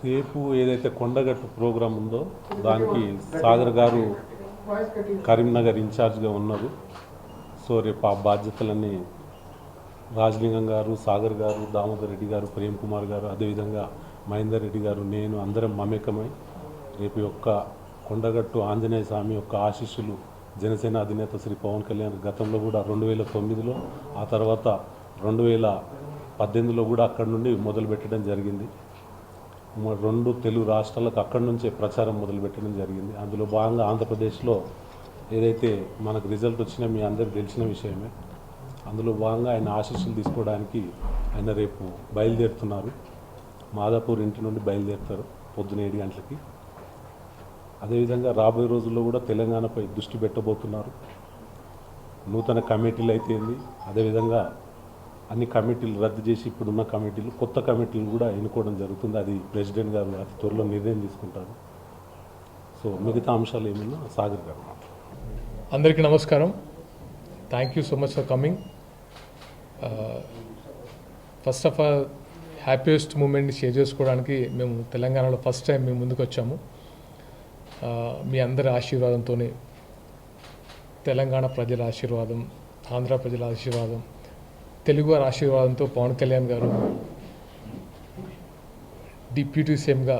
రేపు ఏదైతే కొండగట్టు ప్రోగ్రాం ఉందో దానికి సాగర్ గారు కరీంనగర్ ఇన్ఛార్జ్గా ఉన్నారు. సో రేపు ఆ బాధ్యతలన్నీ రాజలింగం గారు, సాగర్ గారు, దామోదర్ రెడ్డి గారు, ప్రేమ్ కుమార్ గారు, అదేవిధంగా మహేందర్ రెడ్డి గారు, నేను అందరం మమేకమై రేపు యొక్క కొండగట్టు ఆంజనేయ స్వామి యొక్క ఆశీస్సులు జనసేన అధినేత శ్రీ పవన్ కళ్యాణ్ గతంలో కూడా 2009లో ఆ తర్వాత 2018లో కూడా అక్కడి నుండి మొదలుపెట్టడం జరిగింది. రెండు తెలుగు రాష్ట్రాలకు అక్కడి నుంచే ప్రచారం మొదలుపెట్టడం జరిగింది. అందులో భాగంగా ఆంధ్రప్రదేశ్లో ఏదైతే మనకు రిజల్ట్ వచ్చినా మీ అందరికి తెలిసిన విషయమే. అందులో భాగంగా ఆయన ఆశీస్సులు తీసుకోవడానికి ఆయన రేపు బయలుదేరుతున్నారు. మాదాపూర్ ఇంటి నుండి బయలుదేరుతారు పొద్దున 7 గంటలకి. అదేవిధంగా రాబోయే రోజుల్లో కూడా తెలంగాణపై దృష్టి పెట్టబోతున్నారు. నూతన కమిటీలు అయితే అదేవిధంగా అన్ని కమిటీలు రద్దు చేసి ఇప్పుడున్న కమిటీలు కొత్త కమిటీలు కూడా ఎన్నుకోవడం జరుగుతుంది. అది ప్రెసిడెంట్ గారు అతి త్వరలో నిర్ణయం తీసుకుంటారు. సో మిగతా అంశాలు ఏమన్నా సాగర్ గారు. అందరికీ నమస్కారం. Thank you so much for coming. First of all happiest మూమెంట్ని షేర్ చేసుకోవడానికి మేము తెలంగాణలో ఫస్ట్ టైం మేము ముందుకు వచ్చాము. మీ అందరి ఆశీర్వాదంతో, తెలంగాణ ప్రజల ఆశీర్వాదం, ఆంధ్ర ప్రజల ఆశీర్వాదం, తెలుగు వారి ఆశీర్వాదంతో పవన్ కళ్యాణ్ గారు డిప్యూటీ సీఎంగా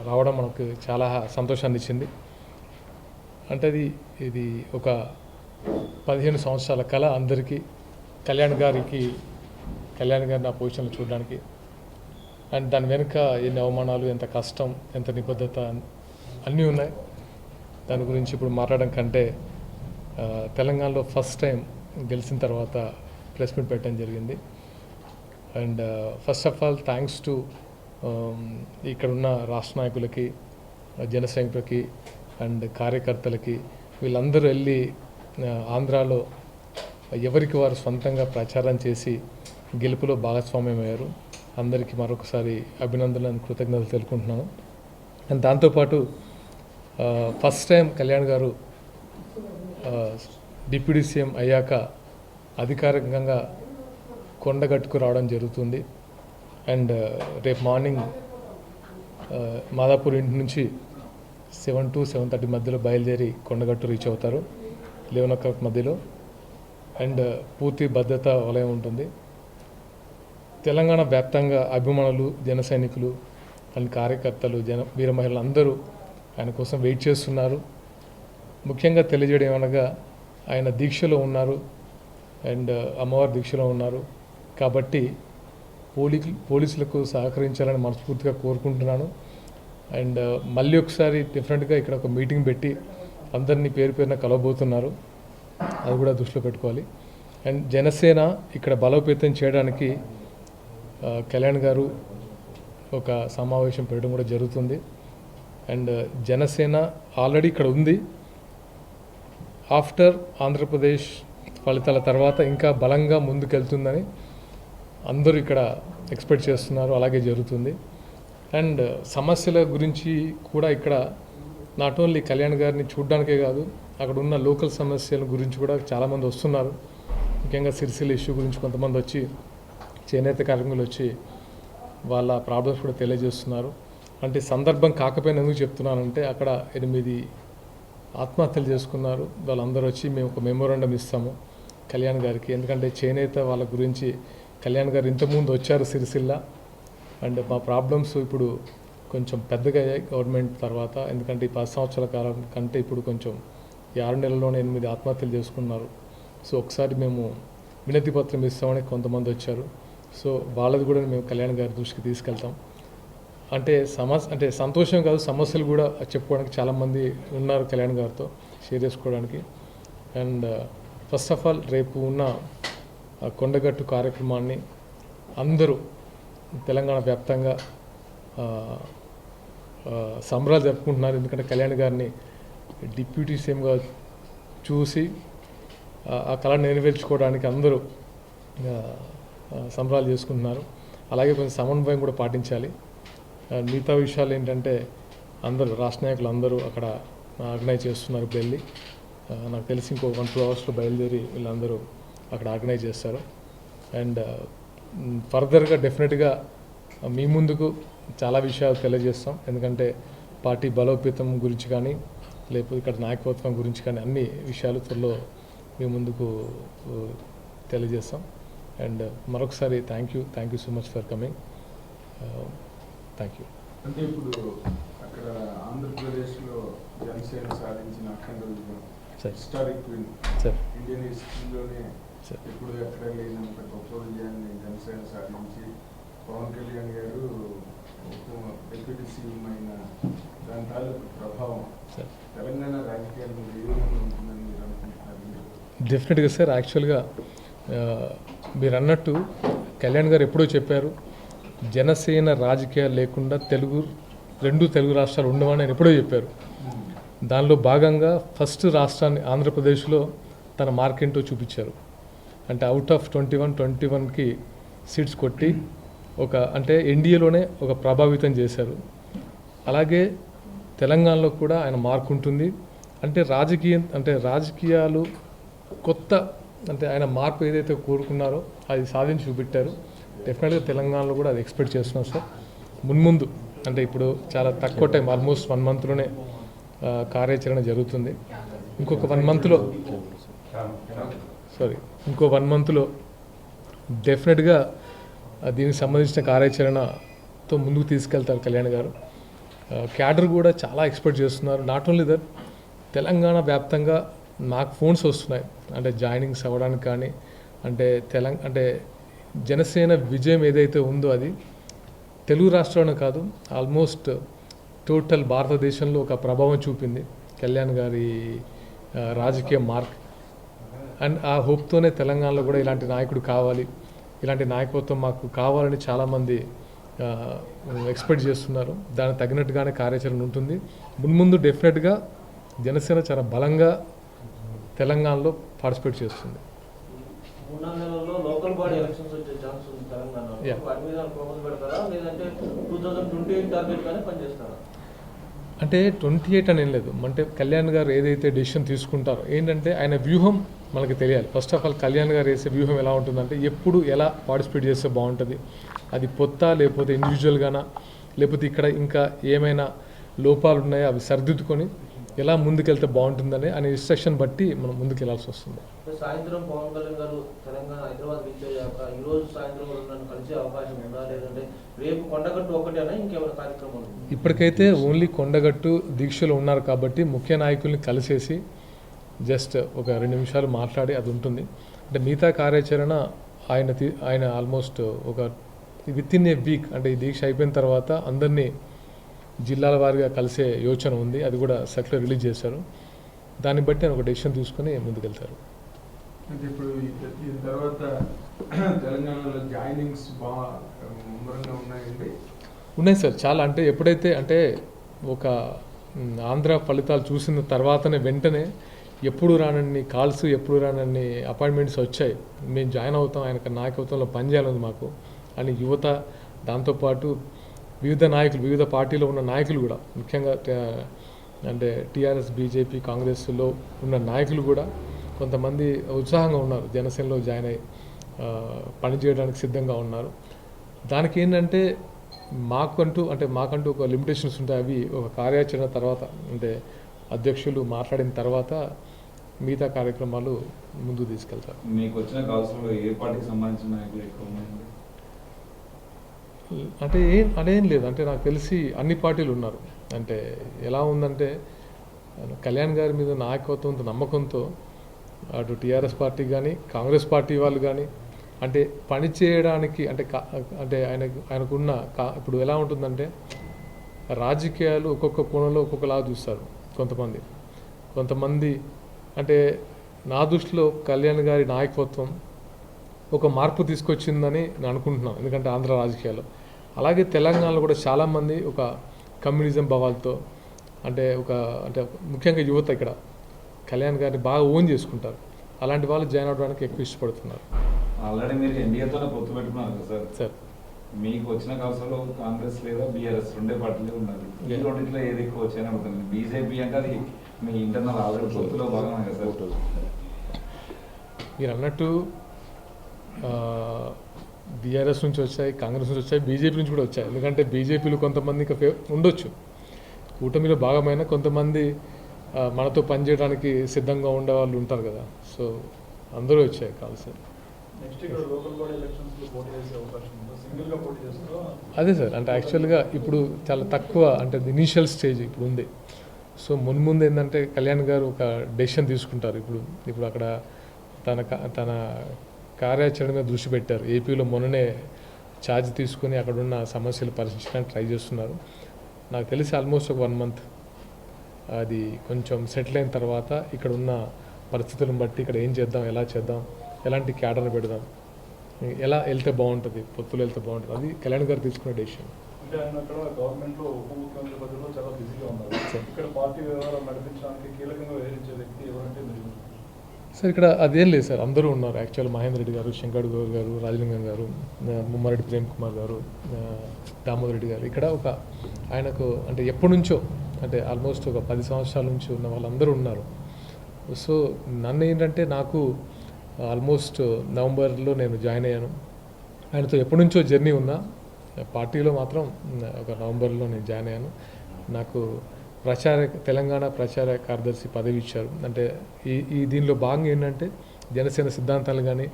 రావడం మనకు చాలా సంతోషాన్ని ఇచ్చింది. అంటే ఇది ఒక 15 సంవత్సరాల కళ అందరికీ. కళ్యాణ్ గారిని ఆ పొజిషన్లో చూడడానికి, అండ్ దాని వెనుక ఎన్ని అవమానాలు, ఎంత కష్టం, ఎంత నిబద్ధత అన్నీ ఉన్నాయి. దాని గురించి ఇప్పుడు మాట్లాడడం కంటే తెలంగాణలో ఫస్ట్ టైం గెలిచిన తర్వాత ప్రెస్ మీట్ పెట్టడం జరిగింది. And first of all thanks to ఇక్కడున్న రాష్ట్ర నాయకులకి, జన సైనికులకి అండ్ కార్యకర్తలకి. వీళ్ళందరూ వెళ్ళి ఆంధ్రాలో ఎవరికి వారు సొంతంగా ప్రచారం చేసి గెలుపులో భాగస్వామ్యమయ్యారు. అందరికీ మరొకసారి అభినందనలు, కృతజ్ఞతలు తెలుపుకుంటున్నాను. అండ్ దాంతోపాటు ఫస్ట్ టైం కళ్యాణ్ గారు డిప్యూటీ సీఎం అయ్యాక అధికారికంగా కొండగట్టుకు రావడం జరుగుతుంది. అండ్ రేపు మార్నింగ్ మాదాపూర్ ఇంటి నుంచి 7 to 7:30 మధ్యలో బయలుదేరి కొండగట్టు రీచ్ అవుతారు, 11 o'clock మధ్యలో. అండ్ పూర్తి భద్రత వలయం ఉంటుంది. తెలంగాణ వ్యాప్తంగా అభిమానులు, జన సైనికులు అండ్ కార్యకర్తలు, వీర మహిళలు అందరూ ఆయన కోసం వెయిట్ చేస్తున్నారు. ముఖ్యంగా తెలియజేయడం ఏమనగా ఆయన దీక్షలో ఉన్నారు అండ్ అమ్మవారి దీక్షలో ఉన్నారు కాబట్టి పోలీసులకు సహకరించాలని మనస్ఫూర్తిగా కోరుకుంటున్నాను. అండ్ మళ్ళీ ఒకసారి డిఫరెంట్గా ఇక్కడ ఒక మీటింగ్ పెట్టి అందరినీ పేరు పేరున కలవబోతున్నారు, అది కూడా దృష్టిలో పెట్టుకోవాలి. అండ్ జనసేన ఇక్కడ బలోపేతం చేయడానికి కళ్యాణ్ గారు ఒక సమావేశం పెట్టడం కూడా జరుగుతుంది. అండ్ జనసేన ఆల్రెడీ ఇక్కడ ఉంది. ఆఫ్టర్ ఆంధ్రప్రదేశ్ ఫలితాల తర్వాత ఇంకా బలంగా ముందుకెళ్తుందని అందరూ ఇక్కడ ఎక్స్పెక్ట్ చేస్తున్నారు, అలాగే జరుగుతుంది. అండ్ సమస్యల గురించి కూడా ఇక్కడ నాట్ ఓన్లీ కళ్యాణ్ గారిని చూడడానికే కాదు, అక్కడ ఉన్న లోకల్ సమస్యల గురించి కూడా చాలామంది వస్తున్నారు. ముఖ్యంగా సిరిసిల్ల ఇష్యూ గురించి కొంతమంది వచ్చి, చేనేత కార్మికులు వచ్చి వాళ్ళ ప్రాబ్లమ్స్ కూడా తెలియజేస్తున్నారు. అంటే సందర్భం కాకపోయినా ఎందుకు చెప్తున్నానంటే అక్కడ 8 ఆత్మహత్యలు చేసుకున్నారు. వాళ్ళందరూ వచ్చి మేము ఒక మెమోరాండం ఇస్తాము కళ్యాణ్ గారికి. ఎందుకంటే చేనేత వాళ్ళ గురించి కళ్యాణ్ గారు ఇంతకుముందు వచ్చారు సిరిసిల్ల. అండ్ మా ప్రాబ్లమ్స్ ఇప్పుడు కొంచెం పెద్దగా అయ్యాయి గవర్నమెంట్ తర్వాత. ఎందుకంటే ఈ 10 సంవత్సరాల కాలం కంటే ఇప్పుడు కొంచెం 6 నెలల్లోనే 8 ఆత్మహత్యలు చేసుకున్నారు. సో ఒకసారి మేము వినతి పత్రం ఇస్తామని కొంతమంది వచ్చారు. సో వాళ్ళది కూడా మేము కళ్యాణ్ గారి దృష్టికి తీసుకెళ్తాం. అంటే సంతోషం కాదు, సమస్యలు కూడా చెప్పుకోవడానికి చాలామంది ఉన్నారు కళ్యాణ్ గారితో షేర్ చేసుకోవడానికి. అండ్ ఫస్ట్ ఆఫ్ ఆల్ రేపు ఉన్న కొండగట్టు కార్యక్రమాన్ని అందరూ తెలంగాణ వ్యాప్తంగా సంబరాలు జరుపుకుంటున్నారు. ఎందుకంటే కళ్యాణ్ గారిని డిప్యూటీ సీఎంగా చూసి ఆ కళ నెరవేర్చుకోవడానికి అందరూ సంబరాలు చేసుకుంటున్నారు. అలాగే కొంచెం సమన్వయం కూడా పాటించాలి. మిగతా విషయాలు ఏంటంటే అందరూ రాష్ట్ర నాయకులు అందరూ అక్కడ ఆర్గనైజ్ చేస్తున్నారు. వెళ్ళి నాకు తెలిసి ఇంకో 1-2 అవర్స్లో బయలుదేరి వీళ్ళందరూ అక్కడ ఆర్గనైజ్ చేస్తారు. అండ్ ఫర్దర్గా డెఫినెట్గా మీ ముందుకు చాలా విషయాలు తెలియజేస్తాం. ఎందుకంటే పార్టీ బలోపేతం గురించి కానీ లేకపోతే ఇక్కడ నాయకత్వం గురించి కానీ అన్ని విషయాలు త్వరలో మీ ముందుకు తెలియజేస్తాం. అండ్ మరొకసారి thank you so much for coming. Thank you. అంటే ఇప్పుడు అక్కడ ఆంధ్రప్రదేశ్లో జనసేన సాధించిన అఖండ విజయం హిస్టారిక్ విన్, ఇండియన్ హిస్టరీలోనే ఇప్పుడు ఎక్కడ లేనంత గొప్ప విజయాన్ని జనసేన సాధించి పవన్ కళ్యాణ్ గారు డిప్యూటీ సీఎం అయిన దాని తాలూకు ప్రభావం తెలంగాణ రాజకీయాల్లో ఏ విధంగా ఉంటుందని మీరు అనుకుంటున్నారు? డెఫినెట్గా సార్. యాక్చువల్గా మీరు అన్నట్టు కళ్యాణ్ గారు ఎప్పుడో చెప్పారు, జనసేన రాజకీయాలు లేకుండా రెండు తెలుగు రాష్ట్రాలు ఉండవని ఆయన ఎప్పుడో చెప్పారు. దానిలో భాగంగా ఫస్ట్ రాష్ట్రాన్ని ఆంధ్రప్రదేశ్లో తన మార్కెంటో చూపించారు. అంటే అవుట్ ఆఫ్ 21కి సీట్స్ కొట్టి అంటే ఎన్డీఏలోనే ఒక ప్రభావితం చేశారు. అలాగే తెలంగాణలో కూడా ఆయన మార్క్ ఉంటుంది. అంటే రాజకీయాలు కొత్త అంటే ఆయన మార్పు ఏదైతే కోరుకున్నారో అది సాధించి చూపెట్టారు. డెఫినెట్గా తెలంగాణలో కూడా అది ఎక్స్పెక్ట్ చేస్తున్నాం సార్. మున్ముందు అంటే ఇప్పుడు చాలా తక్కువ టైం, ఆల్మోస్ట్ 1 మంత్లోనే కార్యాచరణ జరుగుతుంది. ఇంకొక 1 మంత్లో డెఫినెట్గా దీనికి సంబంధించిన కార్యాచరణతో ముందుకు తీసుకెళ్తారు కళ్యాణ్ గారు. క్యాడర్ కూడా చాలా ఎక్స్పెక్ట్ చేస్తున్నారు. నాట్ ఓన్లీ దట్, తెలంగాణ వ్యాప్తంగా నాకు ఫోన్స్ వస్తున్నాయి అంటే జాయినింగ్స్ అవ్వడానికి కానీ అంటే జనసేన విజయం ఏదైతే ఉందో అది తెలుగు రాష్ట్రంలోనే కాదు, ఆల్మోస్ట్ టోటల్ భారతదేశంలో ఒక ప్రభావం చూపింది కళ్యాణ్ గారి రాజకీయ మార్క్. అండ్ ఆ హోప్తోనే తెలంగాణలో కూడా ఇలాంటి నాయకుడు కావాలి, ఇలాంటి నాయకత్వం మాకు కావాలని చాలామంది ఎక్స్పెక్ట్ చేస్తున్నారు. దానికి తగినట్టుగానే కార్యాచరణ ఉంటుంది. మున్ముందు డెఫినెట్గా జనసేన చాలా బలంగా తెలంగాణలో పార్టిసిపేట్ చేస్తుంది. అంటే 28 అని ఏం లేదు. అంటే కళ్యాణ్ గారు ఏదైతే డెసిషన్ తీసుకుంటారో ఏంటంటే ఆయన వ్యూహం మనకి తెలియాలి. ఫస్ట్ ఆఫ్ ఆల్ కళ్యాణ్ గారు వేసే వ్యూహం ఎలా ఉంటుందంటే ఎప్పుడు ఎలా పార్టిసిపేట్ చేస్తే బాగుంటుంది, అది కొత్త లేకపోతే ఇండివిజువల్గానా లేకపోతే ఇక్కడ ఇంకా ఏమైనా లోపాలు ఉన్నాయో అవి సరిదిద్దుకొని ఎలా ముందుకెళ్తే బాగుంటుందని అనే ఇన్స్ట్రక్షన్ బట్టి మనం ముందుకు వెళ్ళాల్సి వస్తుంది. సాయంత్రం పవన్ కళ్యాణ్ గారు తెలంగాణ హైదరాబాద్ రీచ్ అయ్యాక ఈరోజు సాయంత్రం నన్ను కలిసే అవకాశం ఉందా, లేదంటే రేపు కొండగట్టు ఒకటేనా ఇంకేమైనా కార్యక్రమాలు? ఇప్పటికైతే ఓన్లీ కొండగట్టు దీక్షలో ఉన్నారు కాబట్టి ముఖ్య నాయకుల్ని కలిసేసి జస్ట్ ఒక 2 నిమిషాలు మాట్లాడి అది ఉంటుంది. అంటే మిగతా కార్యాచరణ ఆయన ఆల్మోస్ట్ ఒక వితిన్ ఏ వీక్ అంటే ఈ దీక్ష అయిపోయిన తర్వాత అందరినీ జిల్లాల వారీగా కలిసే యోచన ఉంది. అది కూడా సర్క్యులర్ రిలీజ్ చేశారు. దాన్ని బట్టి ఆయన ఒక డెసిషన్ తీసుకుని ముందుకెళ్తారు. అంటే ఇప్పుడు దీని తర్వాత తెలంగాణలో జాయినింగ్స్ బాగా ముమ్మరంగా ఉన్నాయండి. ఉన్నాయి సార్ చాలా. అంటే ఎప్పుడైతే అంటే ఒక ఆంధ్ర ఫలితాలు చూసిన తర్వాతనే వెంటనే ఎప్పుడు రానన్ని కాల్స్, ఎప్పుడు రానన్ని అపాయింట్మెంట్స్ వచ్చాయి. మేము జాయిన్ అవుతాం, ఆయన నాయకత్వంలో పనిచేయాలని మాకు అని యువత, దాంతోపాటు వివిధ నాయకులు, వివిధ పార్టీలో ఉన్న నాయకులు కూడా, ముఖ్యంగా అంటే టీఆర్ఎస్, బీజేపీ, కాంగ్రెస్లో ఉన్న నాయకులు కూడా కొంతమంది ఉత్సాహంగా ఉన్నారు. జనసేనలో జాయిన్ అయ్యి పనిచేయడానికి సిద్ధంగా ఉన్నారు. దానికి ఏంటంటే మాకంటూ ఒక లిమిటేషన్స్ ఉంటాయి. అవి ఒక కార్యాచరణ తర్వాత అంటే అధ్యక్షులు మాట్లాడిన తర్వాత మిగతా కార్యక్రమాలు ముందుకు తీసుకెళ్తారు. మీకు వచ్చిన కాల్స్లో ఏ పార్టీకి సంబంధించిన నాయకులు ఎక్కువ ఉన్నాయండి? అంటే అదేం లేదు. అంటే నాకు తెలిసి అన్ని పార్టీలు ఉన్నారు. అంటే ఎలా ఉందంటే కళ్యాణ్ గారి మీద నాయకత్వంతో నమ్మకంతో అటు టీఆర్ఎస్ పార్టీ కానీ కాంగ్రెస్ పార్టీ వాళ్ళు కానీ అంటే పని చేయడానికి అంటే ఆయనకున్న ఇప్పుడు ఎలా ఉంటుందంటే రాజకీయాలు ఒక్కొక్క కోణంలో ఒక్కొక్కలాగా చూస్తారు కొంతమంది. అంటే నా దృష్టిలో కళ్యాణ్ గారి నాయకత్వం ఒక మార్పు తీసుకొచ్చిందని నేను అనుకుంటున్నాను. ఎందుకంటే ఆంధ్ర రాజకీయాల్లో అలాగే తెలంగాణలో కూడా చాలామంది ఒక కమ్యూనిజం భావాలతో అంటే ముఖ్యంగా యువత ఇక్కడ కళ్యాణ్ గారిని బాగా ఓన్ చేసుకుంటారు. అలాంటి వాళ్ళు జాయిన్ అవ్వడానికి ఎక్కువ ఇష్టపడుతున్నారు. ఆల్రెడీ మీరు ఎన్డీఏతోనే పొత్తు పెట్టుకున్నారు కదా సార్. మీకు వచ్చిన కాల్స్లో కాంగ్రెస్ లేదా బీఆర్ఎస్ 2 పార్టీలు ఉన్నారు. ఈ రెండింటిలో ఏది ఎక్కువ వచ్చాయని అడుగుతుంది. బీజేపీ అంటే అది మీ ఇంటర్నల్ ఆల్రెడీ పొత్తులో భాగమే కదా సార్. మీరు అన్నట్టు బీఆర్ఎస్ నుంచి వచ్చాయి, కాంగ్రెస్ నుంచి వచ్చాయి, బీజేపీ నుంచి కూడా వచ్చాయి. ఎందుకంటే బీజేపీలో కొంతమంది ఇంకా ఉండొచ్చు, కూటమిలో భాగమైన కొంతమంది మనతో పనిచేయడానికి సిద్ధంగా ఉండే వాళ్ళు ఉంటారు కదా. సో అందరూ వచ్చాయి కాల్స్. అదే సార్, అంటే యాక్చువల్గా ఇప్పుడు చాలా తక్కువ, అంటే ఇనీషియల్ స్టేజ్ ఇప్పుడు ఉంది. సో ముందు ఏంటంటే కళ్యాణ్ గారు ఒక డెసిషన్ తీసుకుంటారు. ఇప్పుడు అక్కడ తన కార్యాచరణ మీద దృష్టి పెట్టారు. ఏపీలో మొన్ననే ఛార్జ్ తీసుకుని అక్కడ ఉన్న సమస్యలు పరిశీలించడానికి ట్రై చేస్తున్నారు. నాకు తెలిసి ఆల్మోస్ట్ ఒక 1 month అది కొంచెం సెటిల్ అయిన తర్వాత ఇక్కడ ఉన్న పరిస్థితులను బట్టి ఇక్కడ ఏం చేద్దాం, ఎలా చేద్దాం, ఎలాంటి క్యాడర్ పెడదాం, ఎలా వెళ్తే బాగుంటుంది, పొత్తులు వెళ్తే బాగుంటుంది, అది కళ్యాణ్ గారు తీసుకునే డెసిషన్. అంటే ఆయన అక్కడ గవర్నమెంట్లో ఉప ముఖ్యమంత్రి పదవిలో చాలా బిజీగా ఉన్నారు. ఇక్కడ పార్టీ వ్యవహారాలు నడిపించడానికి కీలకంగా వ్యవహరించే వ్యక్తి ఎవరంటే మీరు? సార్ ఇక్కడ అదేం లేదు సార్, అందరూ ఉన్నారు. యాక్చువల్ మహేందర్ రెడ్డి గారు, శంకర్ గౌర్ గారు, రాజలింగం గారు, ముమ్మారెడ్డి ప్రేమ్ కుమార్ గారు, దామోదర్ రెడ్డి గారు, ఇక్కడ ఒక ఆయనకు అంటే ఎప్పటి నుంచో, అంటే ఆల్మోస్ట్ ఒక 10 సంవత్సరాల నుంచి ఉన్న వాళ్ళందరూ ఉన్నారు. సో నన్ను ఏంటంటే నాకు ఆల్మోస్ట్ నవంబర్లో నేను జాయిన్ అయ్యాను. ఆయనతో ఎప్పటి నుంచో జర్నీ ఉన్నా, పార్టీలో మాత్రం ఒక నవంబర్లో నేను జాయిన్ అయ్యాను. నాకు తెలంగాణ ప్రచార కార్యదర్శి పదవి ఇచ్చారు. అంటే ఈ దీనిలో భాగంగా ఏంటంటే జనసేన సిద్ధాంతాలు కానీ,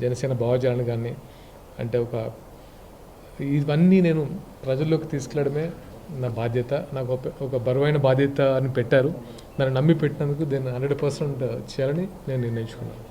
జనసేన భావజాలను కానీ, అంటే ఇవన్నీ నేను ప్రజల్లోకి తీసుకెళ్ళడమే నా బాధ్యత. నాకు ఒక బరువైన బాధ్యత అని పెట్టారు. నన్ను నమ్మి పెట్టినందుకు దీన్ని 100% చేయాలని నేను నిర్ణయించుకున్నాను.